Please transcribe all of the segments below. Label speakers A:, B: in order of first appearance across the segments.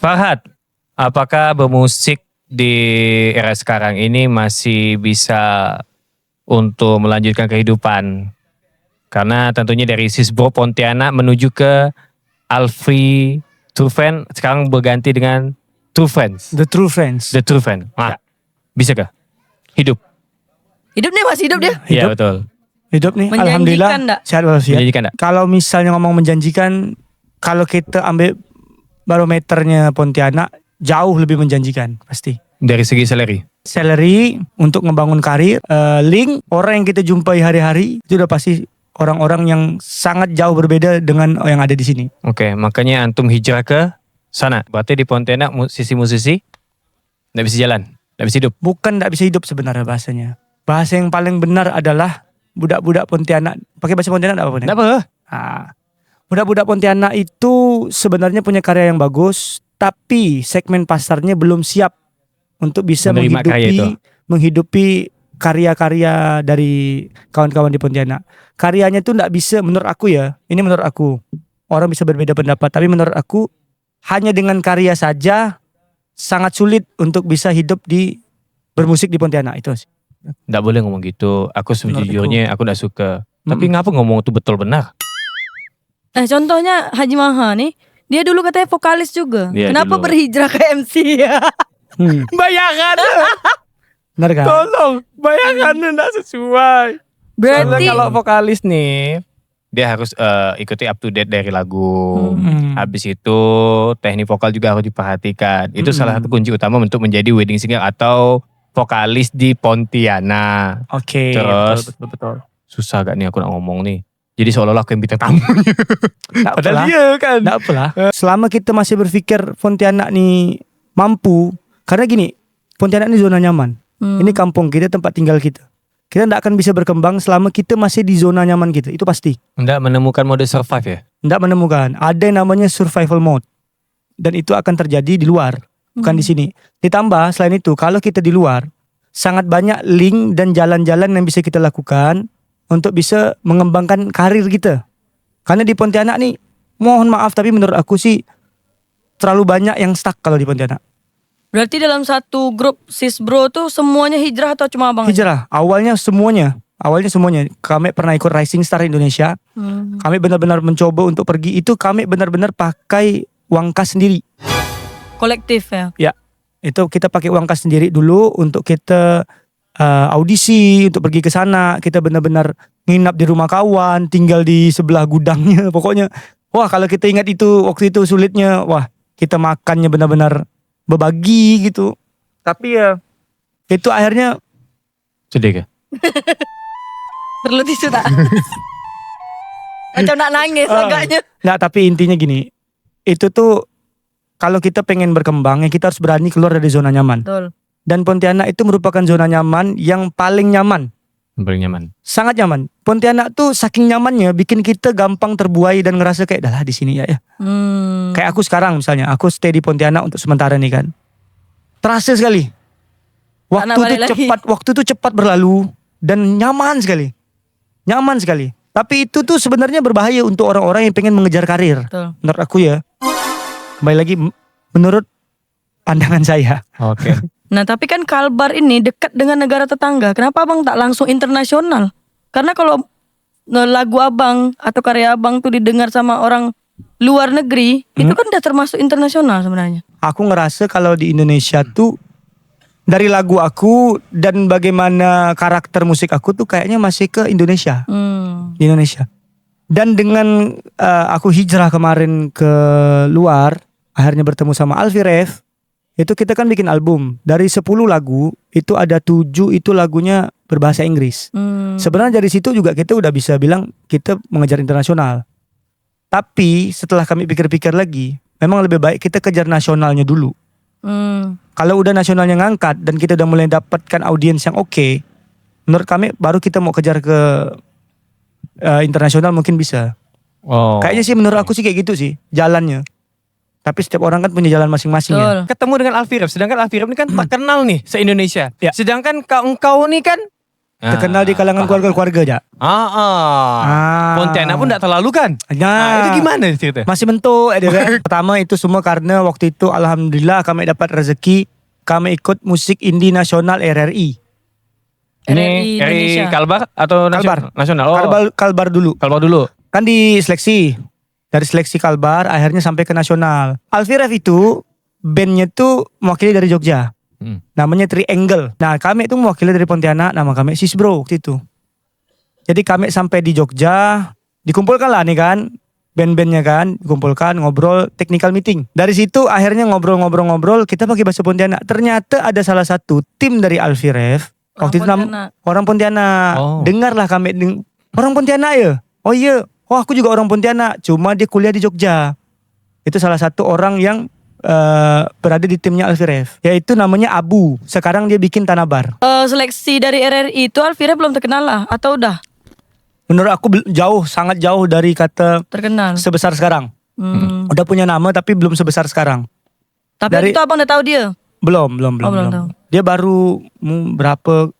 A: Farhad, apakah bermusik di era sekarang ini masih bisa untuk melanjutkan kehidupan? Karena tentunya dari Sisbro Pontianak menuju ke Alfie True Friend sekarang berganti dengan True Friends.
B: The True Friends.
A: The True Friend. Bisa kah? Hidup.
C: Hidup nih, masih hidup dia.
A: Iya
B: Hidup.
A: betul.
B: Hidup nih,
C: Menjanjikan
B: alhamdulillah
C: nggak?
B: sehat walafiat.
A: Menjanjikan tak?
B: Kalau misalnya ngomong menjanjikan, kalau kita ambil barometernya Pontianak, jauh lebih menjanjikan pasti.
A: Dari segi salary.
B: Salary untuk ngebangun karir, link orang yang kita jumpai hari-hari itu udah pasti orang-orang yang sangat jauh berbeda dengan yang ada di sini.
A: Oke, makanya antum hijrah ke sana. Berarti di Pontianak musisi-musisi nggak bisa jalan, nggak bisa hidup.
B: Bukan tidak bisa hidup sebenarnya bahasanya. Bahasa yang paling benar adalah budak-budak Pontianak. Pakai bahasa Pontianak apa pun?
A: Nggak apa?
B: Budak-budak Pontianak itu sebenarnya punya karya yang bagus, tapi segmen pasarnya belum siap untuk bisa
A: Menerima karya itu.
B: menghidupi karya-karya dari kawan-kawan di Pontianak. Karyanya itu tidak bisa, menurut aku ya, ini menurut aku. Orang bisa berbeda pendapat, tapi menurut aku hanya dengan karya saja sangat sulit untuk bisa hidup di bermusik di Pontianak itu.
A: Nggak boleh ngomong gitu. Aku sejujurnya aku nggak suka. Tapi
B: Mm-mm.
A: ngapa ngomong itu betul benar?
C: Contohnya Haji Maha nih, dia dulu katanya vokalis juga.
A: Iya,
C: Kenapa
A: dulu.
C: berhijrah ke MC ya?
A: Bayangan,
B: Benar kan?
A: tolong, bayangannya nggak sesuai.
C: Berarti
A: Kalau vokalis nih, dia harus ikuti up to date dari lagu. Habis itu teknik vokal juga harus diperhatikan. Itu salah satu kunci utama untuk menjadi wedding singer atau vokalis di Pontianak.
B: Oke.
A: Terus
B: betul.
A: susah gak nih aku nak ngomong nih. Jadi seolah-olah aku yang bintang tamunya.
B: Tak
A: Padahal
B: apalah.
A: dia kan.
B: Nggak apalah. Selama kita masih berpikir Pontianak nih mampu, karena gini, Pontianak ini zona nyaman. Ini kampung kita, tempat tinggal kita. Kita tidak akan bisa berkembang selama kita masih di zona nyaman kita. Itu pasti.
A: Nggak menemukan mode survive ya?
B: Tidak menemukan. Ada yang namanya survival mode. Dan itu akan terjadi di luar, bukan di sini. Ditambah selain itu, kalau kita di luar, sangat banyak link dan jalan-jalan yang bisa kita lakukan untuk bisa mengembangkan karir kita. Karena di Pontianak nih, mohon maaf tapi menurut aku sih terlalu banyak yang stuck kalau di Pontianak.
C: berarti dalam satu grup Sisbro tuh semuanya hijrah atau cuma abang?
B: Hijrah, awalnya semuanya. Kami pernah ikut Rising Star Indonesia. Kami benar-benar mencoba untuk pergi. Itu kami benar-benar pakai uang kas sendiri.
C: Kolektif ya.
B: Ya, itu kita pakai uang kas sendiri dulu untuk kita audisi, untuk pergi ke sana. Kita benar-benar nginap di rumah kawan, tinggal di sebelah gudangnya. Pokoknya, wah kalau kita ingat itu, waktu itu sulitnya. Wah, kita makannya benar-benar berbagi gitu. Tapi ya, itu akhirnya
A: Sedih kah?
C: Perlu tisu tak? Macam nak nangis agaknya.
B: Nggak, tapi intinya gini. Itu tuh kalau kita pengen berkembang, ya kita harus berani keluar dari zona nyaman.
C: Betul.
B: Dan Pontianak itu merupakan zona nyaman yang paling nyaman.
A: Paling nyaman.
B: Sangat nyaman. Pontianak tuh saking nyamannya bikin kita gampang terbuai dan ngerasa kayak dah lah di sini ya. Kayak aku sekarang misalnya, aku stay di Pontianak untuk sementara nih kan. Terasa sekali. Waktu tuh cepat berlalu dan nyaman sekali. Nyaman sekali. Tapi itu tuh sebenarnya berbahaya untuk orang-orang yang pengen mengejar karir.
C: Betul.
B: Menurut aku ya. Kembali lagi menurut pandangan saya.
A: Oke.
C: Nah tapi kan Kalbar ini dekat dengan negara tetangga. Kenapa abang tak langsung internasional? Karena kalau lagu abang atau karya abang tuh didengar sama orang luar negeri, itu kan udah termasuk internasional sebenarnya.
B: Aku ngerasa kalau di Indonesia tuh dari lagu aku dan bagaimana karakter musik aku tuh kayaknya masih ke Indonesia. Di Indonesia. Dan dengan aku hijrah kemarin ke luar, akhirnya bertemu sama Alfie Rev. Itu kita kan bikin album. Dari 10 lagu, itu ada 7 itu lagunya berbahasa Inggris. Sebenarnya dari situ juga kita udah bisa bilang kita mengejar internasional. Tapi setelah kami pikir-pikir lagi, memang lebih baik kita kejar nasionalnya dulu. Kalau udah nasionalnya ngangkat dan kita udah mulai dapatkan audiens yang oke, menurut kami baru kita mau kejar ke internasional mungkin bisa. Kayaknya sih menurut aku sih kayak gitu sih jalannya. Tapi setiap orang kan punya jalan masing-masing ya.
A: Ketemu dengan Alfie Rev, sedangkan Alfie Rev ini kan terkenal nih se-Indonesia.
B: Ya.
A: Sedangkan engkau nih kan
B: Terkenal di kalangan keluarga-keluarga aja.
A: Pontianak pun tidak terlalu kan?
B: Nah,
A: Itu gimana cerita?
B: masih bentuk dia kan. Pertama itu semua karena waktu itu alhamdulillah kami dapat rezeki, kami ikut musik indie nasional RRI.
A: Ini
C: RRI Indonesia.
A: Kalbar atau
B: Kalbar.
A: nasional? Oh,
B: Kalbar dulu.
A: Kalbar dulu.
B: Kan di seleksi. Dari seleksi Kalbar akhirnya sampai ke nasional. Alfie Rev itu bandnya tuh mewakili dari Jogja. Namanya Triangle. Nah kami itu mewakili dari Pontianak, nama kami Sis Bro waktu itu. Jadi kami sampai di Jogja, dikumpulkan lah nih kan, band-bandnya kan, dikumpulkan, ngobrol, technical meeting. Dari situ akhirnya ngobrol-ngobrol, kita pakai bahasa Pontianak. Ternyata ada salah satu tim dari Alfie Rev, waktu itu orang Pontianak.
A: Oh.
B: Dengarlah kami, orang Pontianak ya? Oh iya, oh aku juga orang Pontianak, cuma dia kuliah di Jogja. Itu salah satu orang yang berada di timnya Alfie Rev, yaitu namanya Abu. Sekarang dia bikin Tanabar.
C: Seleksi dari RRI itu Alfie Rev belum terkenal lah atau udah
B: Menurut aku jauh, sangat jauh dari kata
C: terkenal?
B: sebesar sekarang. Udah punya nama tapi belum sebesar sekarang.
C: Tapi itu abang udah tahu dia?
B: Belum.
C: Belum tahu.
B: Dia baru berapa,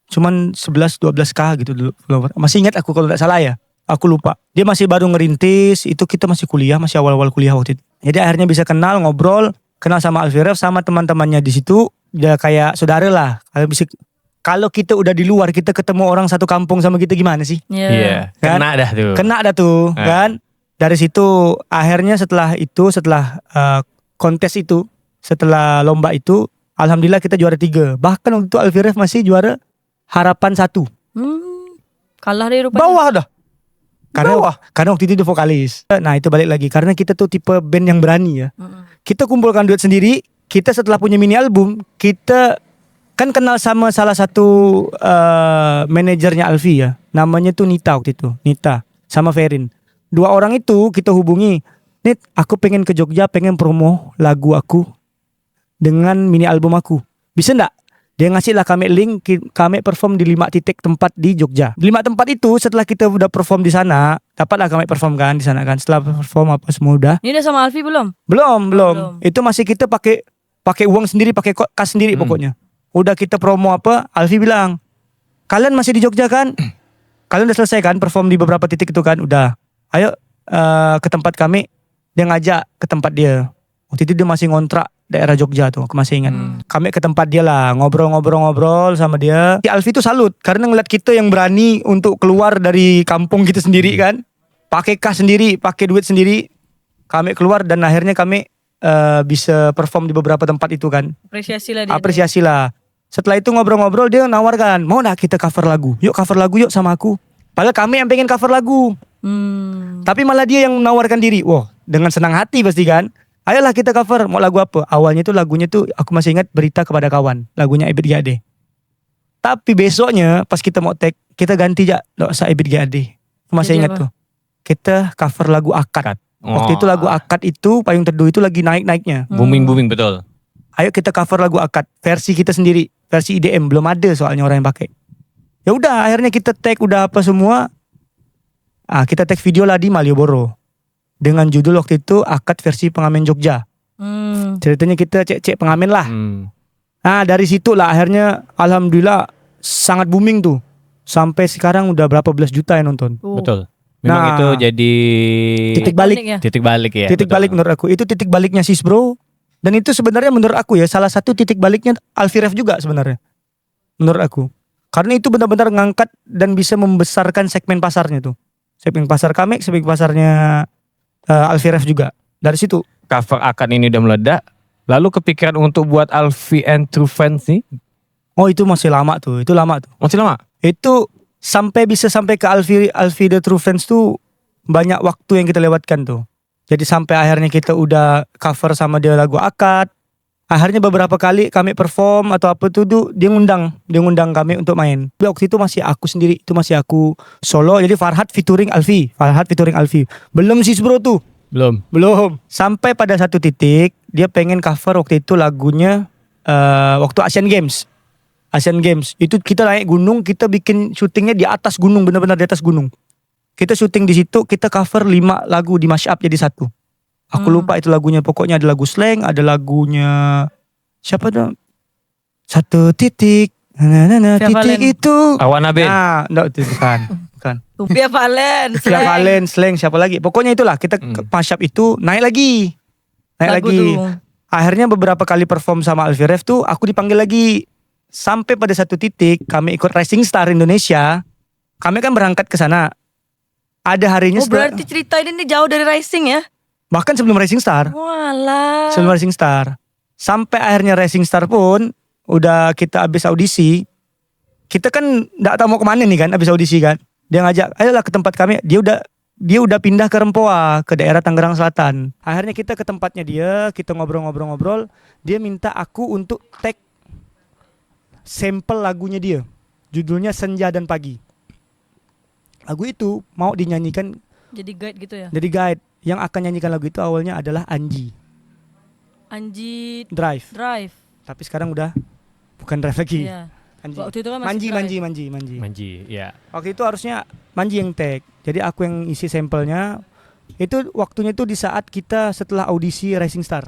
B: cuman 11-12K gitu dulu. Masih ingat aku kalau tidak salah ya. Aku lupa. Dia masih baru ngerintis, itu kita masih kuliah, masih awal-awal kuliah waktu itu. Jadi akhirnya bisa kenal, ngobrol, kenal sama Alfie Rev, sama teman-temannya di situ. Dia kayak saudara lah. Kalau kita udah di luar, kita ketemu orang satu kampung sama kita gimana sih?
A: Iya.
B: Kan?
A: Kena dah tuh.
B: Kan? Dari situ akhirnya setelah kontes itu, setelah lomba itu, alhamdulillah kita juara 3. Bahkan waktu itu Alfie Rev masih juara harapan 1.
C: Kalah deh rupanya.
B: Bawah dah. Karena waktu itu dia vokalis. Nah itu balik lagi, karena kita tuh tipe band yang berani ya. Kita kumpulkan duit sendiri. Kita setelah punya mini album, kita kan kenal sama salah satu manajernya Alfie ya. Namanya tuh Nita waktu itu. Nita sama Ferin. 2 orang itu kita hubungi. Nit, aku pengen ke Jogja, pengen promo lagu aku dengan mini album aku. Bisa ndak? Dia ngasih lah kami link, kami perform di 5 titik tempat di Jogja. 5 tempat itu setelah kita udah perform di sana, dapatlah kami perform kan di sana kan. Setelah perform apa semua udah.
C: Ini udah sama Alfie belum?
B: Belum. Itu masih kita pakai uang sendiri, pakai kas sendiri pokoknya. Udah kita promo apa, Alfie bilang, kalian masih di Jogja kan? Kalian udah selesai kan perform di beberapa titik itu kan? Udah. Ayo ke tempat kami. Dia ngajak ke tempat dia. Waktu itu dia masih ngontrak daerah Jogja tuh, aku masih ingat. Kami ke tempat dia lah, ngobrol-ngobrol sama dia. Si Alfie tuh salut karena ngeliat kita yang berani untuk keluar dari kampung kita sendiri kan. Pakai kas sendiri, pakai duit sendiri. Kami keluar dan akhirnya kami bisa perform di beberapa tempat itu kan. Apresiasi lah. Setelah itu ngobrol-ngobrol dia nawarkan, mau gak kita cover lagu? Yuk cover lagu yuk sama aku. Padahal kami yang pengen cover lagu. Tapi malah dia yang menawarkan diri. Wah, dengan senang hati pasti kan. Ayolah kita cover, mau lagu apa? Awalnya tuh lagunya tuh aku masih ingat Berita Kepada Kawan. Lagunya Ebit GAD. Tapi besoknya pas kita mau tag, kita ganti aja, gak usah Ebit GAD. Aku masih ingat tuh. Kita cover lagu Akad. Waktu itu lagu Akad itu, Payung Teduh itu lagi naik-naiknya.
A: Booming betul.
B: Ayo kita cover lagu Akad, versi kita sendiri, versi IDM, belum ada soalnya orang yang pakai. Ya udah, akhirnya kita tag udah apa semua. Kita tag video lah di Malioboro. Dengan judul waktu itu Akad versi Pengamen Jogja. Ceritanya kita cek-cek pengamen lah. Nah dari situ lah akhirnya alhamdulillah sangat booming tuh. Sampai sekarang udah berapa belas juta yang nonton.
A: Betul. Memang itu jadi
B: titik balik.
A: Titik balik ya.
B: Titik balik menurut aku. Itu titik baliknya Sis Bro. Dan itu sebenarnya menurut aku ya salah satu titik baliknya Alfie Rev juga sebenarnya. Menurut aku. Karena itu benar-benar ngangkat dan bisa membesarkan segmen pasarnya tuh. Segmen pasar kami, segmen pasarnya Alfie Rev juga. Dari situ
A: cover Akad ini udah meledak. Lalu kepikiran untuk buat Alfie and True Friends nih?
B: Oh itu masih lama tuh. Itu lama tuh.
A: Masih lama?
B: Itu bisa sampai ke Alfie the True Friends tuh banyak waktu yang kita lewatkan tuh. Jadi sampai akhirnya kita udah cover sama dia lagu Akad. Akhirnya beberapa kali kami perform atau apa tuh dia ngundang kami untuk main. Waktu itu masih aku sendiri, itu masih aku solo. Jadi Farhad featuring Alfie. Belum Sis Bro tuh. Belum. Sampai pada satu titik dia pengen cover waktu itu lagunya waktu Asian Games. Itu kita naik gunung, kita bikin syutingnya di atas gunung, benar-benar di atas gunung. Kita syuting di situ, kita cover 5 lagu di mash up jadi satu. Aku lupa itu lagunya, pokoknya ada lagu Slang, ada lagunya siapa dong? Satu titik Nah,
C: Via
B: titik
C: Valen.
B: itu.
A: Awana Ben.
B: Nah, enggak itu bukan. Bukan.
C: Via Valen.
B: Via Valen, Slang, siapa lagi? Pokoknya itulah kita mashup itu naik lagi. Naik
C: Lagu
B: lagi.
C: tuh.
B: Akhirnya beberapa kali perform sama Alfie Rev tuh aku dipanggil lagi. Sampai pada satu titik kami ikut Rising Star Indonesia. Kami kan berangkat ke sana. Ada harinya
C: Oh berarti cerita ini nih jauh dari Rising ya?
B: bahkan sebelum Rising Star.
C: Walah.
B: Sebelum Rising Star. Sampai akhirnya Rising Star pun udah kita habis audisi. Kita kan nggak tahu mau kemana nih kan habis audisi kan. Dia ngajak, ayolah ke tempat kami. Dia udah pindah ke Rempoa, ke daerah Tangerang Selatan. Akhirnya kita ke tempatnya dia, kita ngobrol-ngobrol-ngobrol. Dia minta aku untuk tag sampel lagunya dia. Judulnya Senja dan Pagi. Lagu itu mau dinyanyikan
C: Jadi guide gitu ya?
B: jadi guide. Yang akan nyanyikan lagu itu awalnya adalah Anji
C: Anji
B: Drive.
C: Drive.
B: Tapi sekarang udah bukan Drive lagi.
C: Iya.
B: Anji.
C: Waktu itu kan masih
B: Manji,
C: Drive.
B: Manji.
A: Manji, ya.
B: Waktu itu harusnya Manji yang tag. Jadi aku yang isi sampelnya. Itu waktunya itu di saat kita setelah audisi Rising Star.